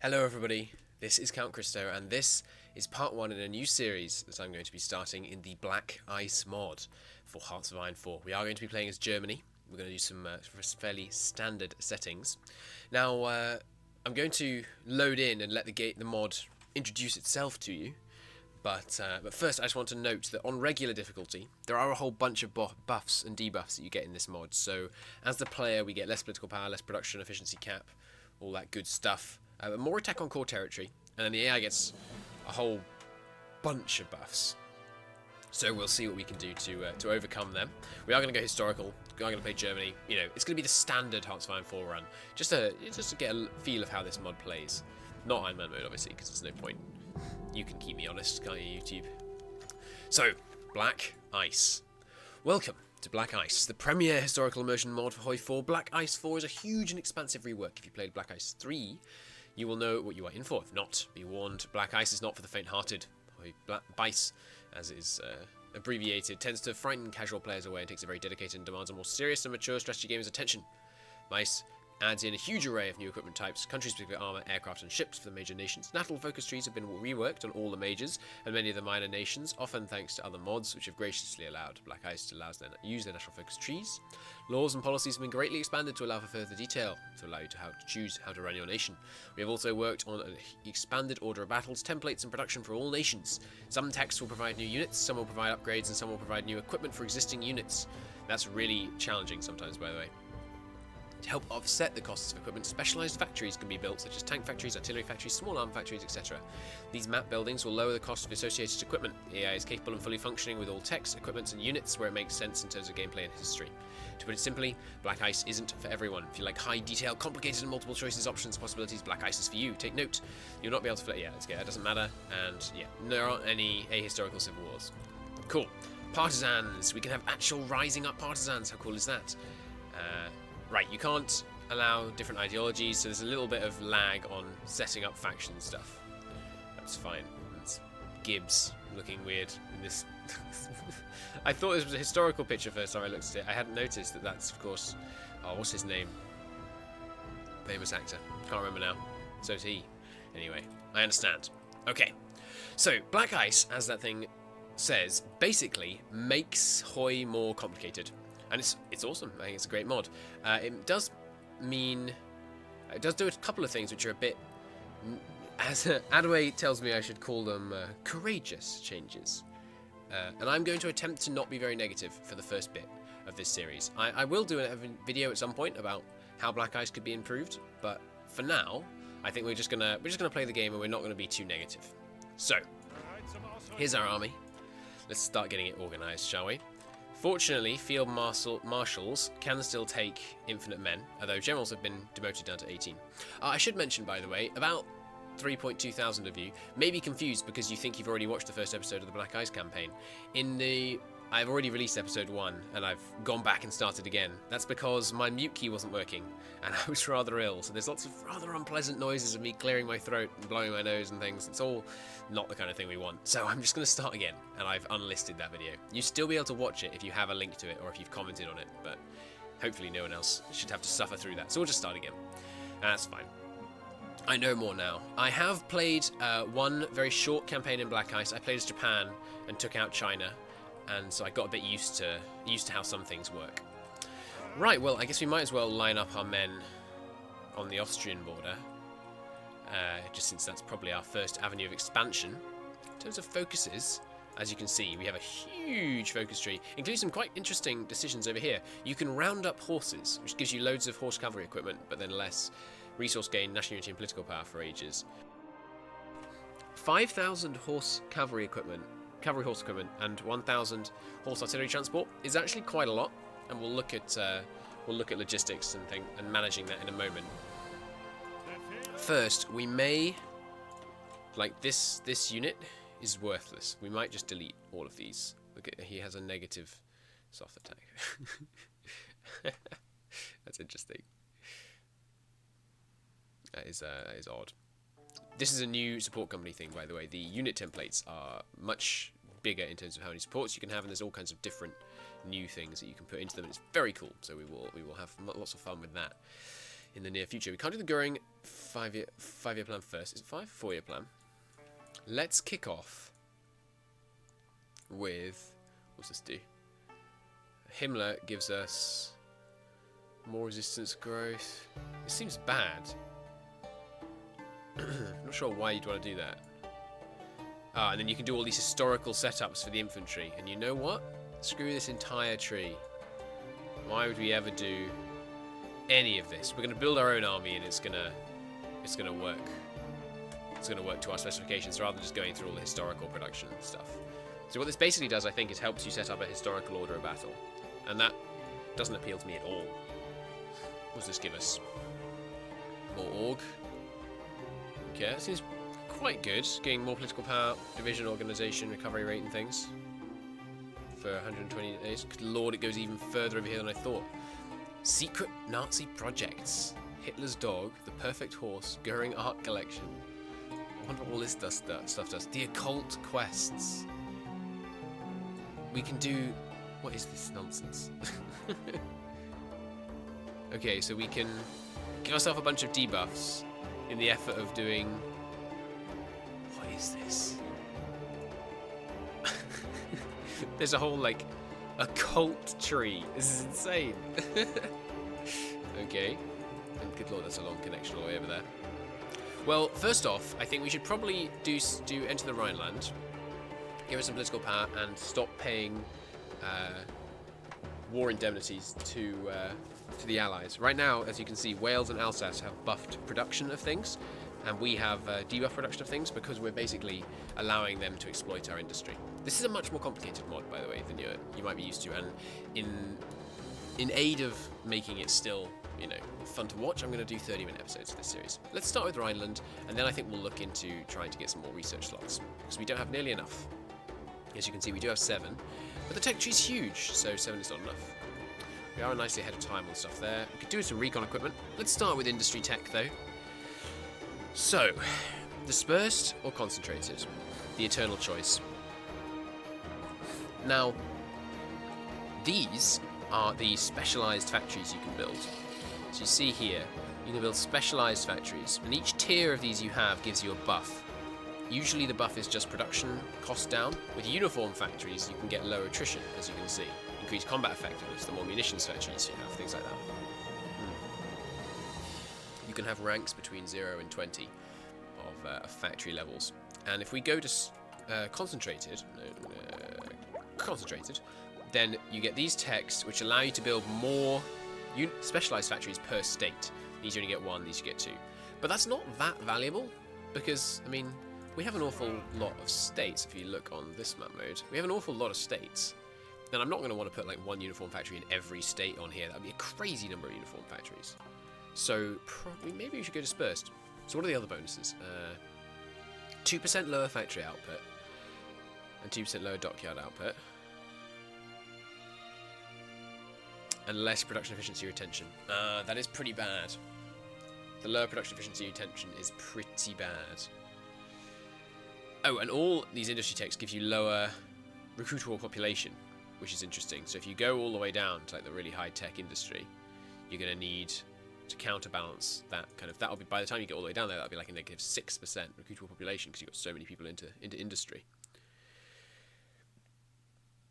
Hello everybody, this is Count Christo, and this is part 1 in a new series that I'm going to be starting in the Black Ice mod for Hearts of Iron 4. We are going to be playing as Germany. We're going to do some fairly standard settings. Now, I'm going to load in and let the mod introduce itself to you. But first, I just want to note that on regular difficulty, there are a whole bunch of buffs and debuffs that you get in this mod. So, as the player, we get less political power, less production, efficiency cap, all that good stuff. More attack on core territory, and then the AI gets a whole bunch of buffs. So we'll see what we can do to overcome them. We are going to go historical. We are going to play Germany. You know, it's going to be the standard Hearts of Iron 4 run, just to get a feel of how this mod plays. Not Iron Man mode, obviously, because there's no point. You can keep me honest, can't you, YouTube? So, Black Ice. Welcome to Black Ice, the premier historical immersion mod for HOI4. Black Ice 4 is a huge and expansive rework. If you played Black Ice 3, you will know what you are in for. If not, be warned, Black Ice is not for the faint-hearted. HOI BICE, as it is abbreviated, tends to frighten casual players away and takes a very dedicated and demands a more serious and mature strategy gamer's attention. BICE adds in a huge array of new equipment types, country-specific armor, aircraft, and ships for the major nations. National focus trees have been reworked on all the majors and many of the minor nations, often thanks to other mods which have graciously allowed Black Ice to use their national focus trees. Laws and policies have been greatly expanded to allow for further detail, to allow you to choose how to run your nation. We have also worked on an expanded order of battles, templates, and production for all nations. Some texts will provide new units, some will provide upgrades, and some will provide new equipment for existing units. That's really challenging sometimes, by the way. To help offset the costs of equipment, specialised factories can be built, such as tank factories, artillery factories, small arm factories, etc. These map buildings will lower the cost of associated equipment. The AI is capable and fully functioning with all techs, equipments, and units where it makes sense in terms of gameplay and history. To put it simply, Black Ice isn't for everyone. If you like high detail, complicated and multiple choices, options, possibilities, Black Ice is for you. Take note, you'll not be able to play. Yeah, that doesn't matter. And yeah, there aren't any ahistorical civil wars. Cool. Partisans. We can have actual rising up partisans. How cool is that? Right, you can't allow different ideologies, so there's a little bit of lag on setting up faction stuff. That's fine. It's Gibbs looking weird in this. I thought this was a historical picture first time I looked at it. I hadn't noticed that that's, of course... Oh, what's his name? Famous actor. Can't remember now. So's he. Anyway, I understand. Okay. So, Black Ice, as that thing says, basically makes HOI more complicated. And it's awesome. I think it's a great mod. It does do a couple of things which are a bit, as Adway tells me I should call them courageous changes. And I'm going to attempt to not be very negative for the first bit of this series. I will do a video at some point about how Black Ice could be improved, but for now, I think we're just gonna play the game and we're not gonna be too negative. So, here's our army. Let's start getting it organised, shall we? Fortunately, field marshals can still take infinite men, although generals have been demoted down to 18. I should mention, by the way, about 3.2 thousand of you may be confused because you think you've already watched the first episode of the Black Ice campaign. I've already released episode 1, and I've gone back and started again. That's because my mute key wasn't working, and I was rather ill, so there's lots of rather unpleasant noises of me clearing my throat and blowing my nose and things. It's all not the kind of thing we want. So I'm just going to start again, and I've unlisted that video. You'll still be able to watch it if you have a link to it, or if you've commented on it, but hopefully no one else should have to suffer through that. So we'll just start again. That's fine. I know more now. I have played one very short campaign in Black Ice. I played as Japan and took out China, and so I got a bit used to how some things work. Right, well, I guess we might as well line up our men on the Austrian border, just since that's probably our first avenue of expansion. In terms of focuses, as you can see, we have a huge focus tree, including some quite interesting decisions over here. You can round up horses, which gives you loads of horse cavalry equipment, but then less resource gain, national unity, and political power for ages. 5,000 horse cavalry horse equipment, and 1,000 horse artillery transport is actually quite a lot, and we'll look at logistics and managing that in a moment. First, we may, like this unit is worthless. We might just delete all of these. Look at, he has a negative soft attack. That's interesting. That is odd. This is a new support company thing, by the way. The unit templates are much bigger in terms of how many supports you can have, and there's all kinds of different new things that you can put into them, and it's very cool. So we will have lots of fun with that in the near future. We can't do the Goering five-year plan first. Is it 5? 4-year plan. Let's kick off with, what's this do? Himmler gives us more resistance growth. It seems bad. I'm not sure why you'd want to do that. Ah, and then you can do all these historical setups for the infantry. And you know what? Screw this entire tree. Why would we ever do any of this? We're going to build our own army, and it's gonna work. It's going to work to our specifications rather than just going through all the historical production stuff. So what this basically does, I think, is helps you set up a historical order of battle, and that doesn't appeal to me at all. What does this give us? More org. Okay, that seems quite good. Getting more political power, division, organization, recovery rate, and things for 120 days. Good lord, it goes even further over here than I thought. Secret Nazi projects. Hitler's dog, the perfect horse, Goering art collection. I wonder what all this stuff does. The occult quests. We can do... What is this nonsense? Okay, so we can give ourselves a bunch of debuffs in the effort of doing... What is this? There's a whole, like, occult tree. This is insane. Okay. And good lord, that's a long connection all the way over there. Well, first off, I think we should probably do enter the Rhineland, give us some political power, and stop paying war indemnities to the Allies. Right now, as you can see, Wales and Alsace have buffed production of things, and we have debuff production of things because we're basically allowing them to exploit our industry. This is a much more complicated mod, by the way, than you might be used to, and in aid of making it still, you know, fun to watch, I'm going to do 30-minute episodes of this series. Let's start with Rhineland, and then I think we'll look into trying to get some more research slots, because we don't have nearly enough. As you can see, we do have 7, but the tech tree is huge, so 7 is not enough. We are nicely ahead of time on stuff there. We could do some recon equipment. Let's start with industry tech, though. So, dispersed or concentrated? The eternal choice. Now, these are the specialized factories you can build. So you see here, you can build specialized factories, and each tier of these you have gives you a buff. Usually the buff is just production cost down. With uniform factories, you can get lower attrition, as you can see. Increased combat effectiveness, the more munitions factories you have, things like that. You can have ranks between 0 and 20 of factory levels. And if we go to concentrated, then you get these techs which allow you to build more specialized factories per state. These you only get 1, these you get 2. But that's not that valuable because, I mean, we have an awful lot of states. If you look on this map mode, we have an awful lot of states. And I'm not going to want to put like 1 uniform factory in every state on here. That would be a crazy number of uniform factories. So probably maybe we should go dispersed. So what are the other bonuses? 2% lower factory output and 2% lower dockyard output. And less production efficiency retention. That is pretty bad. The lower production efficiency retention is pretty bad. Oh, and all these industry techs give you lower recruitable population, which is interesting. So if you go all the way down to like the really high-tech industry, you're going to need to counterbalance that kind of... That'll be, by the time you get all the way down there, that'll be like a negative 6% recruitable population because you've got so many people into industry.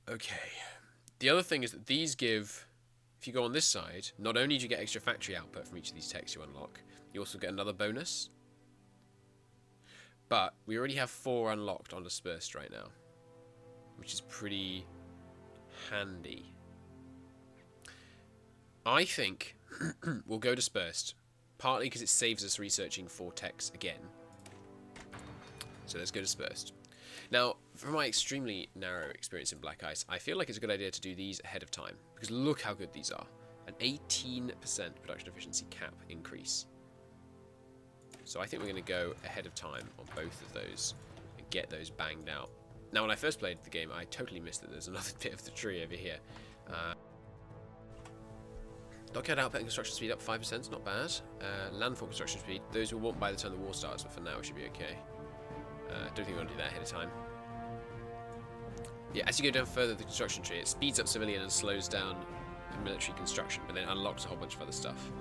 Okay. The other thing is that these give... If you go on this side, not only do you get extra factory output from each of these techs you unlock, you also get another bonus. But we already have 4 unlocked on dispersed right now, which is pretty handy. I think we'll go dispersed, partly because it saves us researching 4 techs again. So let's go dispersed. Now, from my extremely narrow experience in Black Ice, I feel like it's a good idea to do these ahead of time, because look how good these are. An 18% production efficiency cap increase. So I think we're going to go ahead of time on both of those and get those banged out. Now, when I first played the game, I totally missed that there's another bit of the tree over here. Dockyard output and construction speed up 5%, not bad. Landfall construction speed, those will want by the time the war starts, but for now it should be okay. Don't think we want to do that ahead of time. Yeah, as you go down further the construction tree, it speeds up civilian and slows down military construction, but then unlocks a whole bunch of other stuff,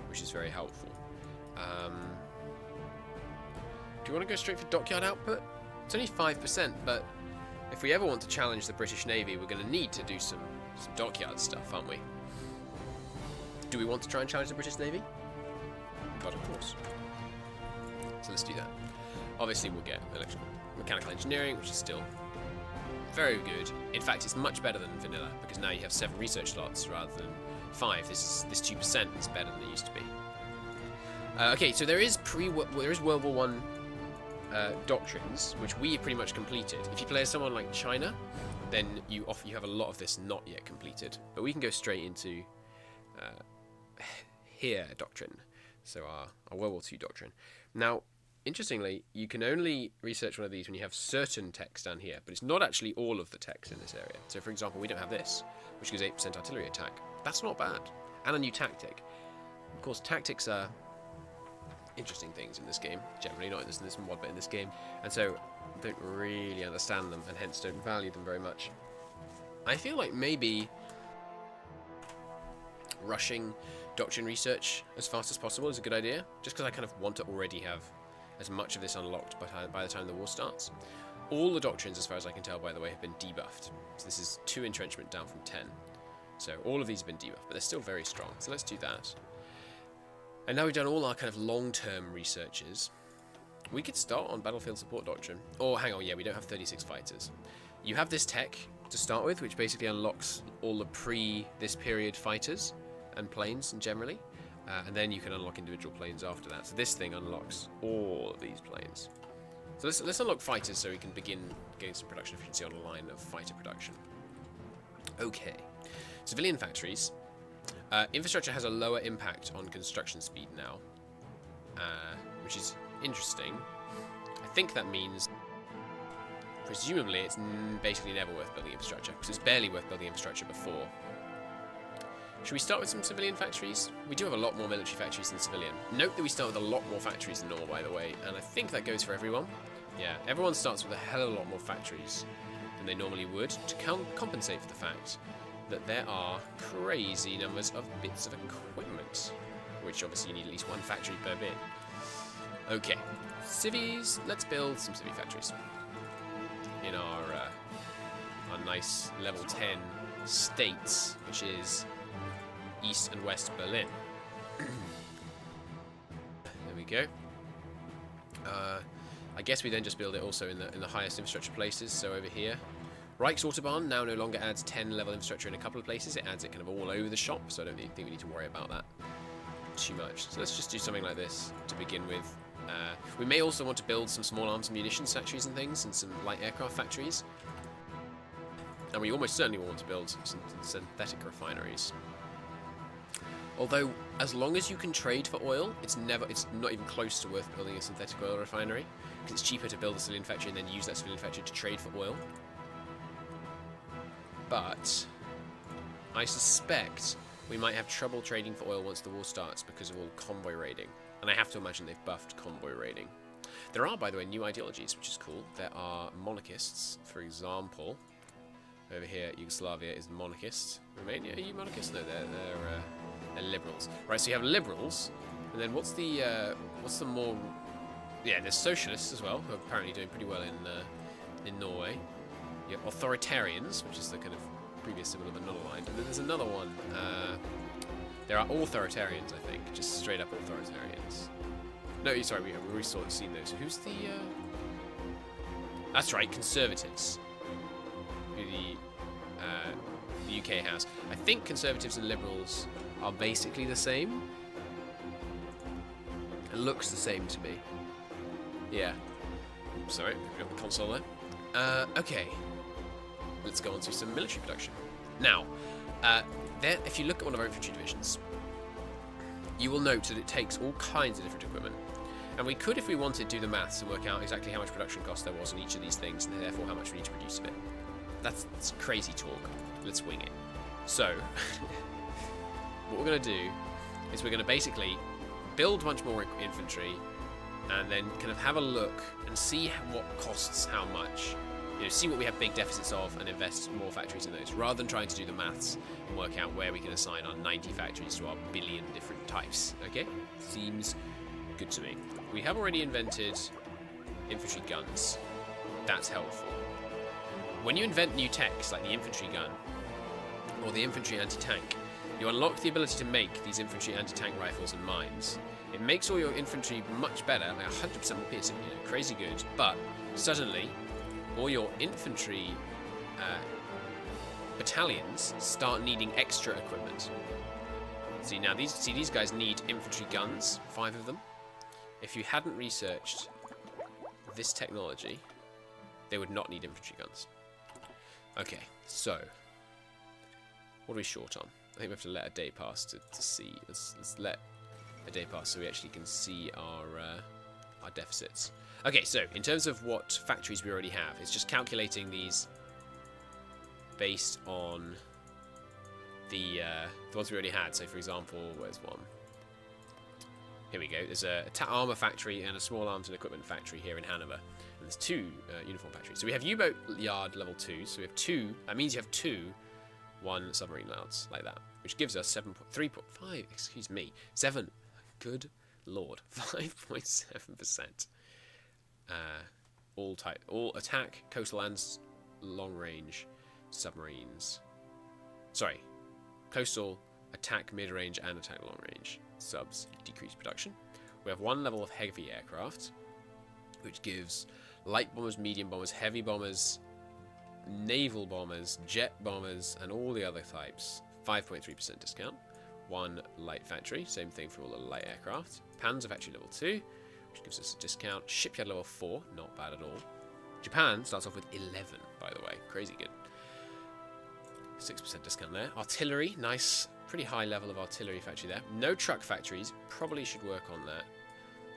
which is very helpful. Do you want to go straight for dockyard output? It's only 5%, but if we ever want to challenge the British Navy, we're going to need to do some dockyard stuff, aren't we? Do we want to try and challenge the British Navy? But of course. So let's do that. Obviously, we'll get mechanical engineering, which is still very good. In fact, it's much better than vanilla, because now you have 7 research slots rather than 5. This 2% is better than it used to be. Okay, so there is World War One doctrines, which we pretty much completed. If you play as someone like China, then you have a lot of this not yet completed. But we can go straight into here doctrine, so our World War II doctrine. Now, interestingly, you can only research one of these when you have certain text down here, but it's not actually all of the text in this area. So, for example, we don't have this, which gives 8% artillery attack. That's not bad. And a new tactic. Of course, tactics are interesting things in this game, generally, not in this mod, but in this game. And so, I don't really understand them, and hence don't value them very much. I feel like maybe rushing doctrine research as fast as possible is a good idea, just because I kind of want to already have as much of this unlocked by the time the war starts. All the doctrines, as far as I can tell, by the way, have been debuffed. So this is 2 entrenchment down from 10. So all of these have been debuffed, but they're still very strong. So let's do that. And now we've done all our kind of long-term researches, we could start on battlefield support doctrine. Or hang on, yeah, we don't have 36 fighters. You have this tech to start with, which basically unlocks all the this period fighters and planes generally. And then you can unlock individual planes after that. So this thing unlocks all of these planes. So let's unlock fighters so we can begin getting some production efficiency on a line of fighter production. Okay. Civilian factories. Infrastructure has a lower impact on construction speed now, which is interesting. I think that means, presumably, it's basically never worth building infrastructure, because it's barely worth building infrastructure before. Should we start with some civilian factories? We do have a lot more military factories than civilian. Note that we start with a lot more factories than normal, by the way, and I think that goes for everyone. Yeah, everyone starts with a hell of a lot more factories than they normally would, to compensate for the fact that there are crazy numbers of bits of equipment, which obviously you need at least 1 factory per bit. Okay, civies, let's build some civvy factories in our nice level 10 states, which is East and West Berlin. There we go. I guess we then just build it also in the highest infrastructure places, so over here. Reichsautobahn now no longer adds 10 level infrastructure in a couple of places, it adds it kind of all over the shop, so I don't think we need to worry about that too much. So let's just do something like this to begin with. We may also want to build some small arms and munitions factories and things, and some light aircraft factories. And we almost certainly want to build some synthetic refineries. Although, as long as you can trade for oil, it's not even close to worth building a synthetic oil refinery, because it's cheaper to build a civilian factory and then use that civilian factory to trade for oil. But I suspect we might have trouble trading for oil once the war starts because of all convoy raiding. And I have to imagine they've buffed convoy raiding. There are, by the way, new ideologies, which is cool. There are monarchists, for example. Over here, Yugoslavia is monarchist. Romania, are you monarchist? No, they're liberals. Right, so you have liberals, and then what's the more... Yeah, there's socialists as well, who are apparently doing pretty well in Norway. You have authoritarians, which is the kind of previous symbol of the null line. And then there's another one. There are authoritarians, I think, just straight up authoritarians. No, sorry, we've already seen those. Who's the... That's right, conservatives. Who the UK has. I think conservatives and liberals are basically the same. It looks the same to me. Yeah. Oops, sorry, we got the console there. Okay. Let's go on to some military production. Now, if you look at one of our infantry divisions, you will note that it takes all kinds of different equipment. And we could, if we wanted, do the maths and work out exactly how much production cost there was on each of these things, and therefore how much we need to produce of it. That's crazy talk. Let's wing it. So, what we're going to do is we're going to basically build much more infantry, and then kind of have a look and see what costs how much. You know, see what we have big deficits of and invest more factories in those, rather than trying to do the maths and work out where we can assign our 90 factories to our billion different types. Okay? Seems good to me. We have already invented infantry guns. That's helpful. When you invent new techs like the infantry gun or the infantry anti-tank, you unlock the ability to make these infantry anti-tank rifles and mines. It makes all your infantry much better, like 100% more piercing, you know, crazy good. But suddenly, all your infantry battalions start needing extra equipment. See now, these guys need infantry guns, 5 of them. If you hadn't researched this technology, they would not need infantry guns. Okay, so what are we short on? I think we have to let a day pass to see. Let's let a day pass so we actually can see our deficits. Okay, so in terms of what factories we already have, it's just calculating these based on the ones we already had. So, for example, where's one? Here we go. There's a armor factory and a small arms and equipment factory here in Hanover. And there's 2 uniform factories. So we have U-boat yard level 2. So we have 2. That means you have 2 1 submarine yards like that, which gives us 3.5. Excuse me, 7. Good lord, 5.7%. All attack, coastal and long range submarines. Sorry, coastal, attack, mid range, and attack long range subs decrease production. We have 1 level of heavy aircraft, which gives light bombers, medium bombers, heavy bombers, naval bombers, jet bombers, and all the other types 5.3% discount. 1 light factory, same thing for all the light aircraft. Panzer factory level 2, which gives us a discount. Shipyard level 4, not bad at all. Japan starts off with 11, by the way, crazy good. 6% discount there. Artillery, nice, pretty high level of artillery factory there. No truck factories, probably should work on that.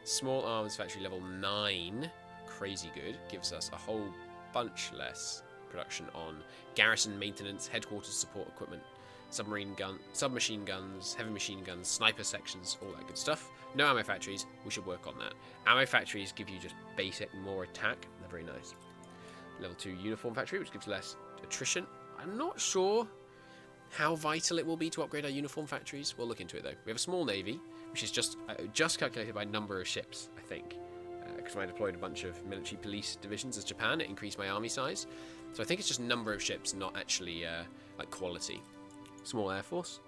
Small arms factory level 9, crazy good, gives us a whole bunch less production on garrison maintenance, headquarters support equipment, submachine guns, heavy machine guns, sniper sections, all that good stuff. No ammo factories, we should work on that. Ammo factories give you just basic more attack, they're very nice. Level 2 uniform factory, which gives less attrition. I'm not sure how vital it will be to upgrade our uniform factories. We'll look into it though. We have a small navy, which is just calculated by number of ships, I think. Because when I deployed a bunch of military police divisions as Japan, it increased my army size. So I think it's just number of ships, not actually like quality. Small air force.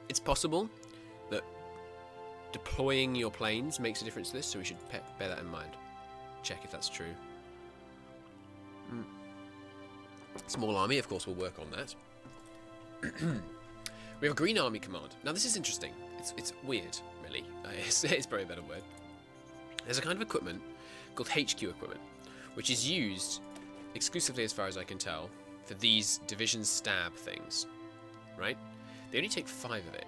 It's possible that deploying your planes makes a difference to this, so we should bear that in mind. Check if that's true. Small army, of course, will work on that. We have a Green Army Command. Now, this is interesting. It's weird, really. It's probably a better word. There's a kind of equipment called HQ equipment, which is used exclusively, as far as I can tell, for these division stab things, right? They only take 5 of it.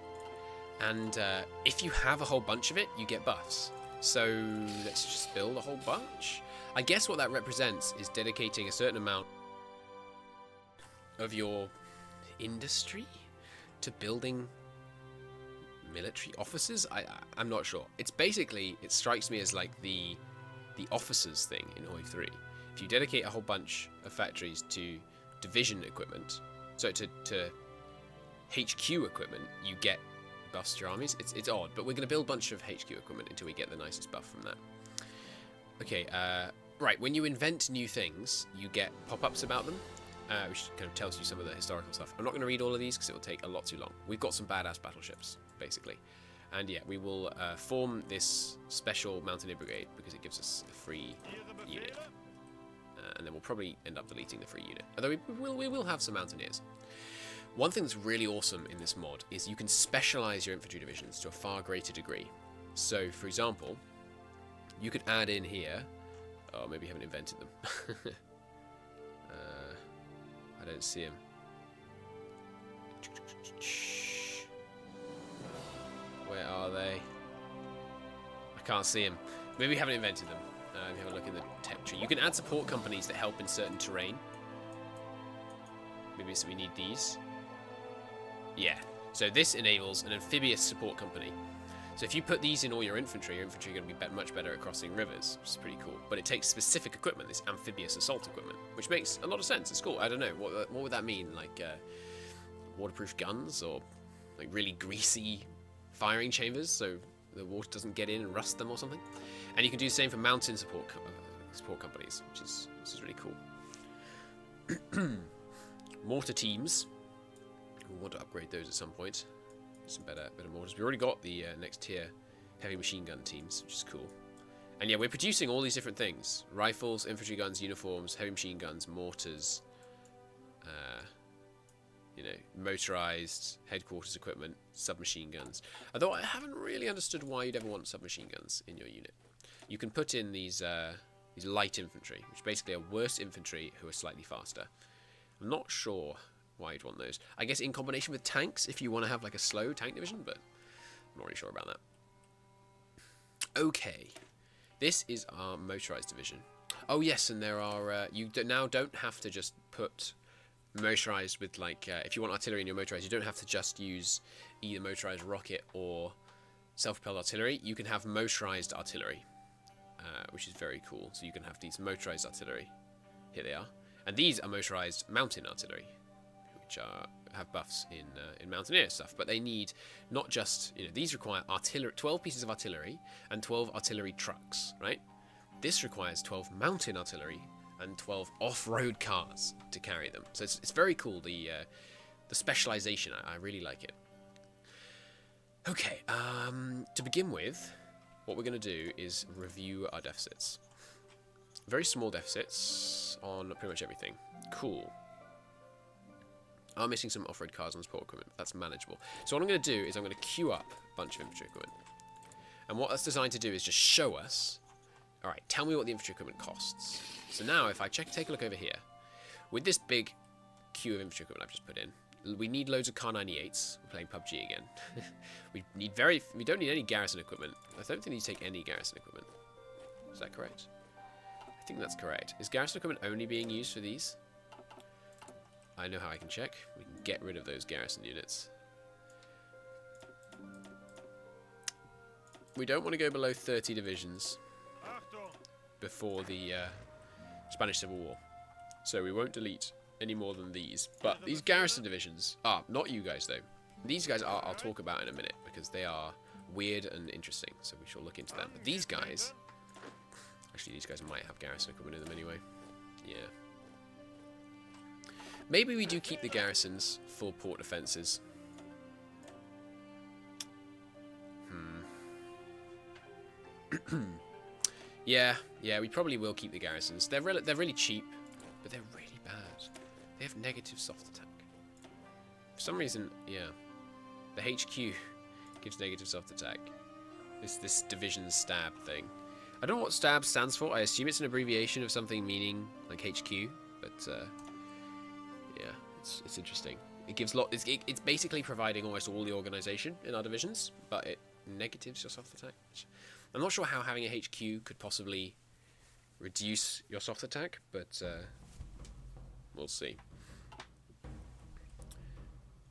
And if you have a whole bunch of it, you get buffs. So let's just build a whole bunch. I guess what that represents is dedicating a certain amount of your industry to building military officers. I'm not sure. It's basically, it strikes me as like the officers thing in HOI4. If you dedicate a whole bunch of factories to division equipment, so to HQ equipment, you get buffs to your armies. It's odd, but we're going to build a bunch of HQ equipment until we get the nicest buff from that. Okay, right, when you invent new things, you get pop-ups about them, which kind of tells you some of the historical stuff. I'm not going to read all of these because it will take a lot too long. We've got some badass battleships, basically. And yeah, we will form this special mountaineer brigade because it gives us a free unit. And then we'll probably end up deleting the free unit. Although we will have some mountaineers. One thing that's really awesome in this mod is you can specialize your infantry divisions to a far greater degree. So, for example, you could add in here... Oh, maybe you haven't invented them. I don't see them. Where are they? I can't see them. Maybe we haven't invented them. Let me have a look in the tech tree. You can add support companies that help in certain terrain. Maybe so we need these. Yeah. So this enables an amphibious support company. So if you put these in all your infantry are going to be much better at crossing rivers, which is pretty cool. But it takes specific equipment, this amphibious assault equipment, which makes a lot of sense. It's cool. I don't know. What would that mean? Like waterproof guns or like really greasy firing chambers? So the water doesn't get in and rust them or something. And you can do the same for mountain support companies, which is really cool. Mortar teams. We'll want to upgrade those at some point. Some better mortars. We already got the next tier heavy machine gun teams, which is cool. And yeah, we're producing all these different things: rifles, infantry guns, uniforms, heavy machine guns, mortars. You know, motorized headquarters equipment, submachine guns. Although I haven't really understood why you'd ever want submachine guns in your unit. You can put in these light infantry, which basically are worse infantry who are slightly faster. I'm not sure why you'd want those. I guess in combination with tanks, if you want to have like a slow tank division, but I'm not really sure about that. Okay, this is our motorized division. Oh yes, and there are you now don't have to just put motorized with like if you want artillery in your motorized, you don't have to just use either motorized rocket or self-propelled artillery. You can have motorized artillery, which is very cool. So you can have these motorized artillery. Here they are, and these are motorized mountain artillery, which have buffs in mountaineer stuff. But they need not just, you know, these require artillery, 12 pieces of artillery and 12 artillery trucks, right? This requires 12 mountain artillery and 12 off-road cars to carry them. So it's very cool, the specialization. I really like it. Okay, to begin with, what we're going to do is review our deficits. Very small deficits on pretty much everything. Cool. I'm missing some off-road cars and support equipment. That's manageable. So what I'm going to do is I'm going to queue up a bunch of infantry equipment. And what that's designed to do is just show us, all right, tell me what the infantry equipment costs. So now if I take a look over here, with this big queue of infantry equipment I've just put in, we need loads of Kar 98s. We're playing PUBG again. we don't need any garrison equipment. I don't think we need to take any garrison equipment. Is that correct? I think that's correct. Is garrison equipment only being used for these? I know how I can check. We can get rid of those garrison units. We don't want to go below 30 divisions before the Spanish Civil War. So we won't delete any more than these. But these garrison divisions are, not you guys though. These guys I'll talk about in a minute because they are weird and interesting. So we shall look into them. But these guys, actually these guys might have garrison equipment in them anyway. Yeah. Maybe we do keep the garrisons for port defences. Yeah, we probably will keep the garrisons. They're really cheap, but they're really bad. They have negative soft attack. For some reason, yeah, the HQ gives negative soft attack. This division stab thing. I don't know what stab stands for. I assume it's an abbreviation of something meaning like HQ, but yeah, it's interesting. It gives it's basically providing almost all the organisation in our divisions, but it negatives your soft attack. I'm not sure how having a HQ could possibly reduce your soft attack, but we'll see.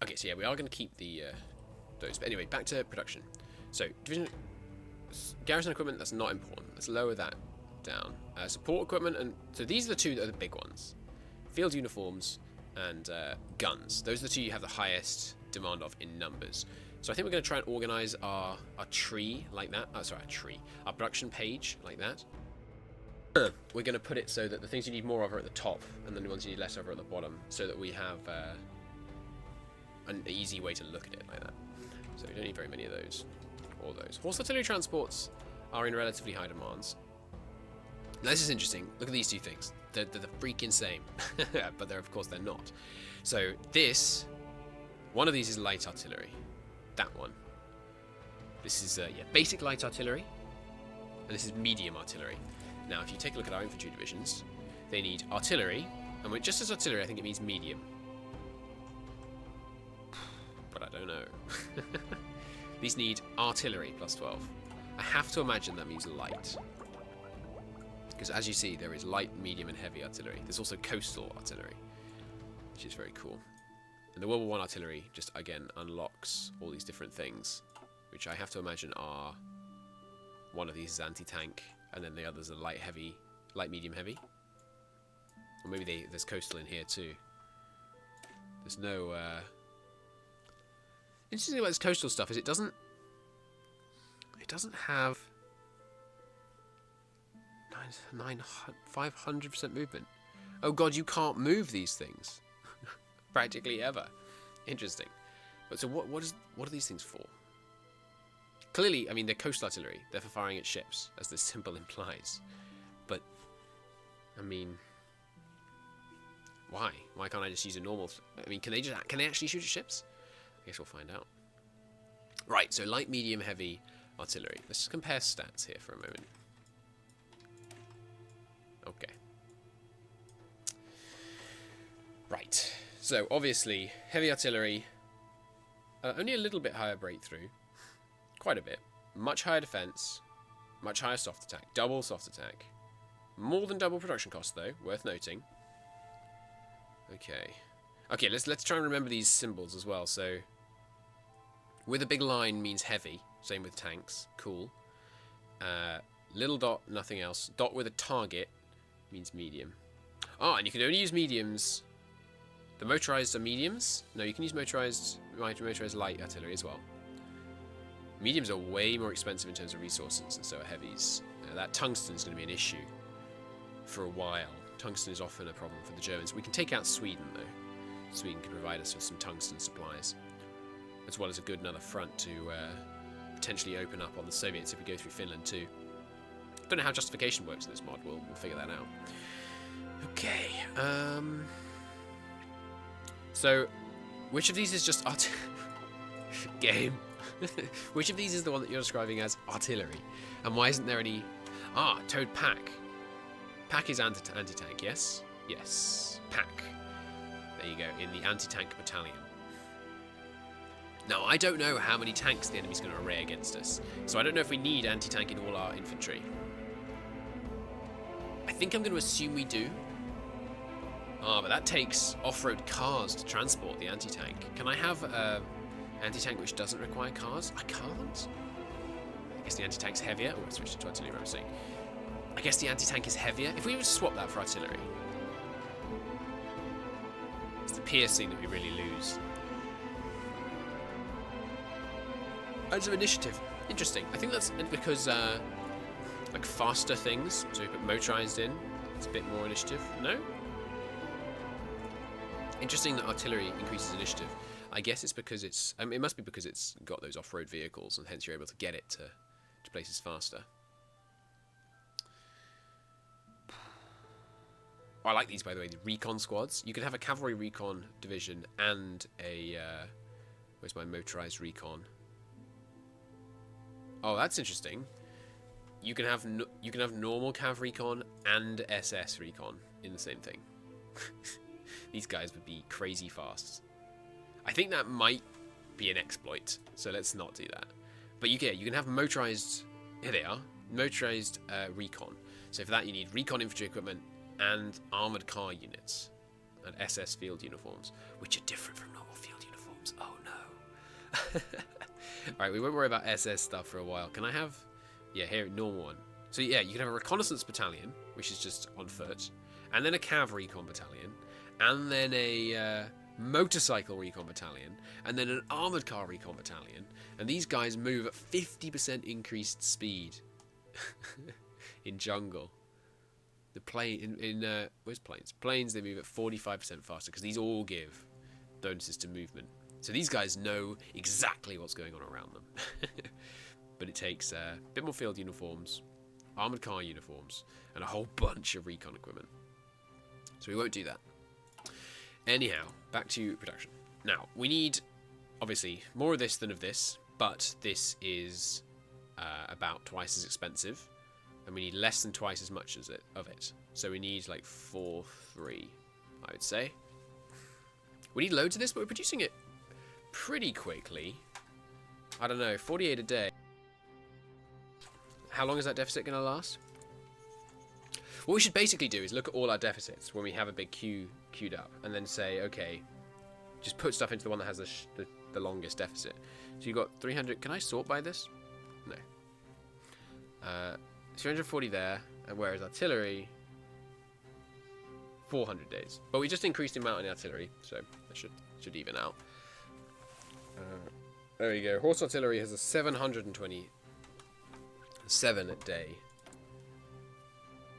Okay, so yeah, we are going to keep the those. But anyway, back to production. So division garrison equipment, that's not important. Let's lower that down. Support equipment, and so these are the two that are the big ones. Field uniforms and guns. Those are the two you have the highest demand of in numbers. So I think we're going to try and organise our tree like that. Oh, sorry, our production page like that. We're going to put it so that the things you need more of are at the top, and then the ones you need less of are at the bottom, so that we have an easy way to look at it like that. So we don't need very many of those, or those. Horse artillery transports are in relatively high demands. Now this is interesting. Look at these two things. They're freaking same, but of course they're not. So one of these is light artillery. That one. This is basic light artillery, and this is medium artillery. Now, if you take a look at our infantry divisions, they need artillery, and just as artillery, I think it means medium. But I don't know. These need artillery plus 12. I have to imagine that means light, because as you see, there is light, medium, and heavy artillery. There's also coastal artillery, which is very cool. And the World War I artillery just, again, unlocks all these different things, which I have to imagine are... One of these is anti-tank, and then the others are light, heavy, light, medium, heavy. Or maybe there's coastal in here too. There's no... Interesting about this coastal stuff is it doesn't It doesn't have 500% movement. Oh god, you can't move these things. Practically ever. Interesting. But so what are these things for? Clearly, I mean, they're coastal artillery. They're for firing at ships, as the symbol implies. But, I mean, why? Why can't I just use a normal... I mean, can they actually shoot at ships? I guess we'll find out. Right, so light, medium, heavy artillery. Let's just compare stats here for a moment. Okay. Right. So, obviously, heavy artillery, only a little bit higher breakthrough. Quite a bit. Much higher defense, much higher soft attack, double soft attack. More than double production cost, though, worth noting. Okay. Okay, let's try and remember these symbols as well. So, with a big line means heavy. Same with tanks. Cool. Little dot, nothing else. Dot with a target means medium. Ah, and you can only use mediums. The motorized are mediums. No, you can use motorized light artillery as well. Mediums are way more expensive in terms of resources, and so are heavies. That tungsten is going to be an issue for a while. Tungsten is often a problem for the Germans. We can take out Sweden, though. Sweden can provide us with some tungsten supplies, as well as a good another front to potentially open up on the Soviets if we go through Finland too. Don't know how justification works in this mod. We'll figure that out. Okay. So, which of these is just game? Which of these is the one that you're describing as artillery? And why isn't there any... Ah, towed pack. Pack is anti-tank, yes? Yes. Pack. There you go, in the anti-tank battalion. Now, I don't know how many tanks the enemy's going to array against us, so I don't know if we need anti-tank in all our infantry. I think I'm going to assume we do. Ah, but that takes off-road cars to transport the anti-tank. Can I have anti-tank which doesn't require cars? I can't. I guess the anti-tank's heavier. Oh, I switched to artillery, I was saying. I guess the anti-tank is heavier. If we were to swap that for artillery, it's the piercing that we really lose. As of initiative, interesting. I think that's because like faster things. So we put motorized in. It's a bit more initiative. No. Interesting that artillery increases initiative. I guess it's because it's... it must be because it's got those off-road vehicles, and hence you're able to get it to places faster. I like these, by the way, the recon squads. You can have a cavalry recon division and a... where's my motorized recon? Oh, that's interesting. You can have normal cav recon and SS recon in the same thing. These guys would be crazy fast. I think that might be an exploit, so let's not do that. But you can have motorized... Here they are. Motorized recon. So for that you need recon infantry equipment and armoured car units. And SS field uniforms, which are different from normal field uniforms. Oh no. Alright, we won't worry about SS stuff for a while. Can I have... Yeah, here, normal one. So yeah, you can have a reconnaissance battalion, which is just on foot, and then a cav recon battalion, and then a motorcycle recon battalion, and then an armoured car recon battalion, and these guys move at 50% increased speed in jungle. The plane where's planes? Planes, they move at 45% faster because these all give bonuses to movement. So these guys know exactly what's going on around them. But it takes a bit more field uniforms, armoured car uniforms, and a whole bunch of recon equipment. So we won't do that. Anyhow, back to production. Now, we need, obviously, more of this than of this, but this is about twice as expensive, and we need less than twice as much as of it. So we need like 4-3, I would say. We need loads of this, but we're producing it pretty quickly. I don't know, 48 a day. How long is that deficit going to last? What we should basically do is look at all our deficits when we have a big queue queued up, and then say, okay, just put stuff into the one that has the longest deficit. So you've got 300. Can I sort by this? No. 340 there, and whereas artillery, 400 days. But we just increased the amount in artillery, so that should even out. There you go. Horse artillery has a 720 7 a day.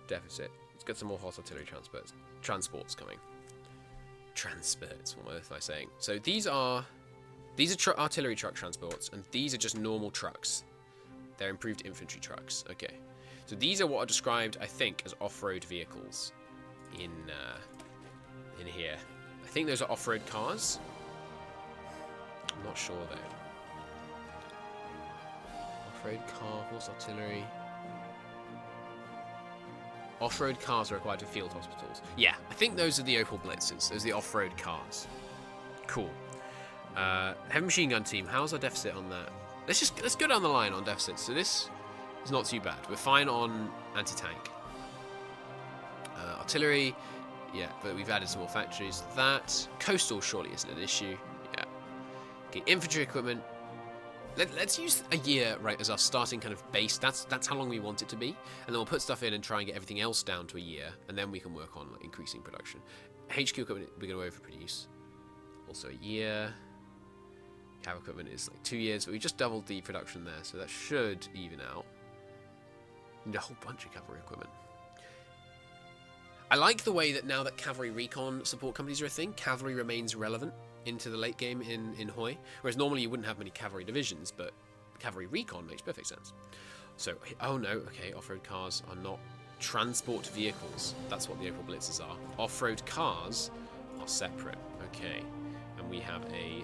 Deficit. Let's get some more horse artillery transports coming. Transports. What on earth am I saying? So these are artillery truck transports, and these are just normal trucks. They're improved infantry trucks. Okay. So these are what are described, I think, as off-road vehicles in here. I think those are off-road cars. I'm not sure though. Off-road car, horse artillery. Off-road cars are required for field hospitals. Yeah, I think those are the Opel Blitzers. Those are the off-road cars. Cool. Heavy machine gun team. How's our deficit on that? Let's go down the line on deficits. So this is not too bad. We're fine on anti-tank. Artillery. Yeah, but we've added some more factories. That coastal surely isn't an issue. Yeah. Okay, infantry equipment. Let's use a year, right, as our starting kind of base. That's how long we want it to be, and then we'll put stuff in and try and get everything else down to a year, and then we can work on increasing production. HQ equipment we're going to overproduce. Also a year. Cav equipment is like 2 years, but we just doubled the production there, so that should even out. Need a whole bunch of cavalry equipment. I like the way that now that cavalry recon support companies are a thing, cavalry remains relevant into the late game in HOI, whereas normally you wouldn't have many cavalry divisions, but cavalry recon makes perfect sense. So, oh no, okay, off-road cars are not transport vehicles. That's what the Opel Blitzers are. Off-road cars are separate, okay. And we have a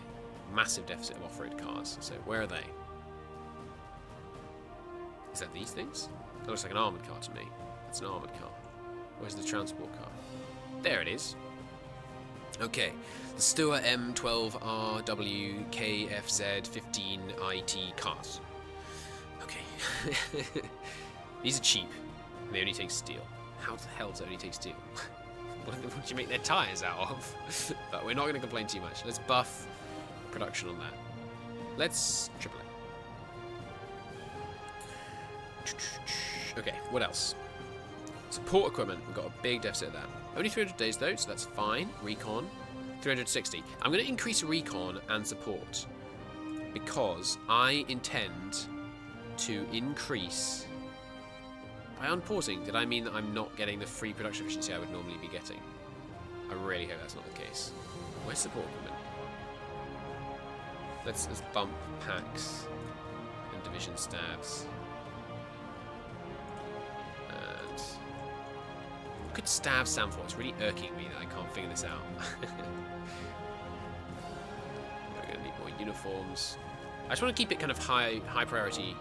massive deficit of off-road cars. So where are they? Is that these things? That looks like an armoured car to me. It's an armoured car. Where's the transport car? There it is. Okay, the Stoer M12RWKFZ15IT cars. Okay. These are cheap. And they only take steel. How the hell does it only take steel? What do you make their tyres out of? But we're not going to complain too much. Let's buff production on that. Let's triple it. Okay, what else? Support equipment. We've got a big deficit of that. Only 300 days though, so that's fine. Recon, 360. I'm going to increase recon and support because I intend to increase... By unpausing, did I mean that I'm not getting the free production efficiency I would normally be getting? I really hope that's not the case. Where's support equipment? Let's bump packs and division stabs. And what could stab stand for? It's really irking me that I can't figure this out. We're going to need more uniforms. I just want to keep it kind of high priority.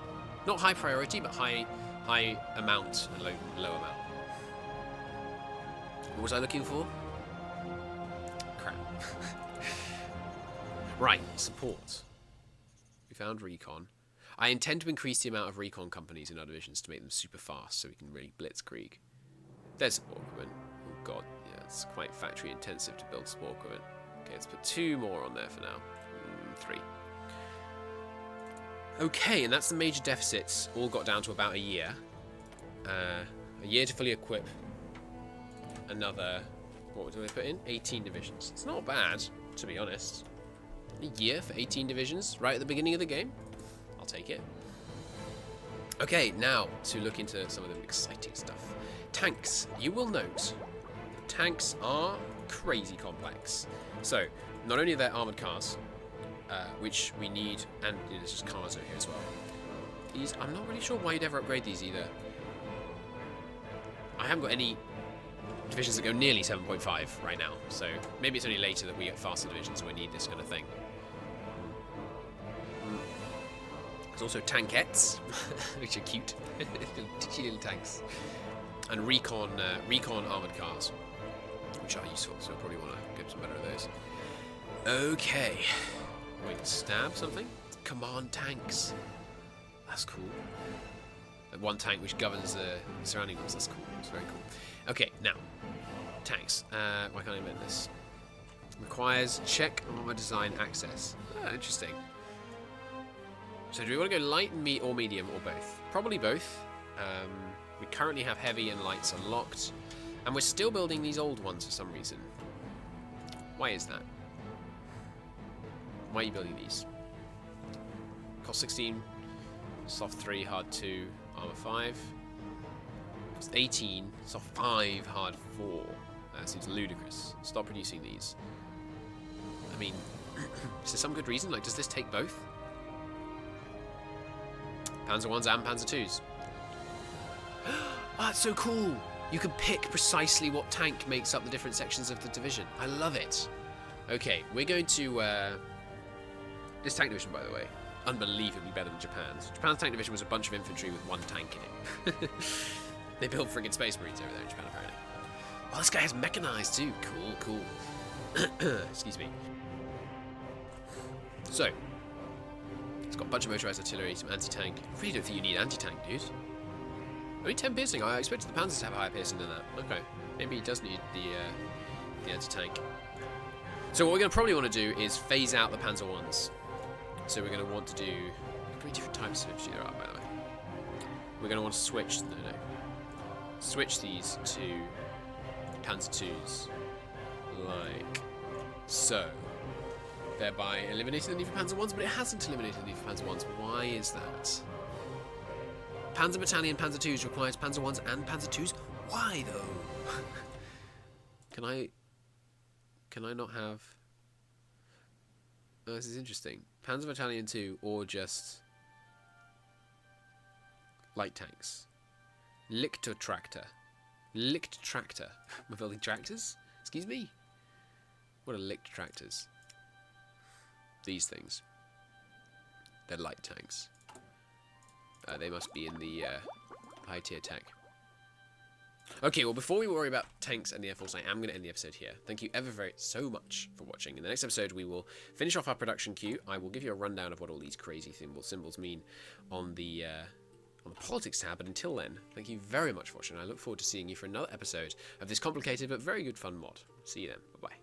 Not high priority, but high amount and low amount. What was I looking for? Crap. Right, support. We found recon. I intend to increase the amount of recon companies in our divisions to make them super fast so we can really blitzkrieg. There's support equipment. Oh god, yeah, it's quite factory intensive to build support equipment. Okay, let's put 2 more on there for now. 3. Okay, and that's the major deficits. All got down to about a year. A year to fully equip another... What do we put in? 18 divisions. It's not bad, to be honest. A year for 18 divisions right at the beginning of the game. I'll take it. Okay, now to look into some of the exciting stuff. Tanks. You will note tanks are crazy complex. So, not only are there armoured cars, which we need, and there's just cars over here as well. These, I'm not really sure why you'd ever upgrade these either. I haven't got any divisions that go nearly 7.5 right now, so maybe it's only later that we get faster divisions where we need this kind of thing. There's also tankettes, which are cute, little tanks, and recon armoured cars, which are useful, so I probably want to get some better of those. Okay. Wait, stab something? Command tanks. That's cool. One tank which governs the surrounding ones. That's cool. It's very cool. Okay, now. Tanks. Why can't I invent this? Requires check armor design access. Interesting. So do we want to go light and or medium or both? Probably both. We currently have heavy and lights unlocked. And we're still building these old ones for some reason. Why is that? Why are you building these? Cost 16, soft 3, hard 2. Armor 5. Cost 18. So 5, hard 4. That seems ludicrous. Stop producing these. I mean, is there some good reason? Like, does this take both? Panzer 1s and Panzer 2s. Oh, that's so cool! You can pick precisely what tank makes up the different sections of the division. I love it. Okay, we're going to... this tank division, by the way, unbelievably better than Japan's. Japan's tank division was a bunch of infantry with one tank in it. They built friggin' Space Marines over there in Japan, apparently. Oh, this guy has mechanized too. Cool, cool. Excuse me. So, it's got a bunch of motorized artillery, some anti-tank. I really don't think you need anti-tank, dude. Only 10 piercing. I expected the Panzers to have higher piercing than that. Okay, maybe he does need the anti-tank. So what we're going to probably want to do is phase out the Panzer 1s. So we're going to want to do... How many different types of infantry there are, by the way? We're going to want to switch... No. Switch these to Panzer 2s. Like so. Thereby eliminating the need for Panzer 1s, but it hasn't eliminated the need for Panzer 1s. Why is that? Panzer Battalion Panzer 2s requires Panzer 1s and Panzer 2s? Why, though? Can I not have... Oh, this is interesting. Panzer Battalion 2 or just... light tanks. Lichtertractor. Lichtertractor. We're building tractors? Excuse me? What are Lichtertractors? These things. They're light tanks. They must be in the high tier tech. Okay, well, before we worry about tanks and the Air Force, I am going to end the episode here. Thank you so much for watching. In the next episode, we will finish off our production queue. I will give you a rundown of what all these crazy symbols mean on the politics tab. But until then, thank you very much for watching. I look forward to seeing you for another episode of this complicated but very good fun mod. See you then. Bye-bye.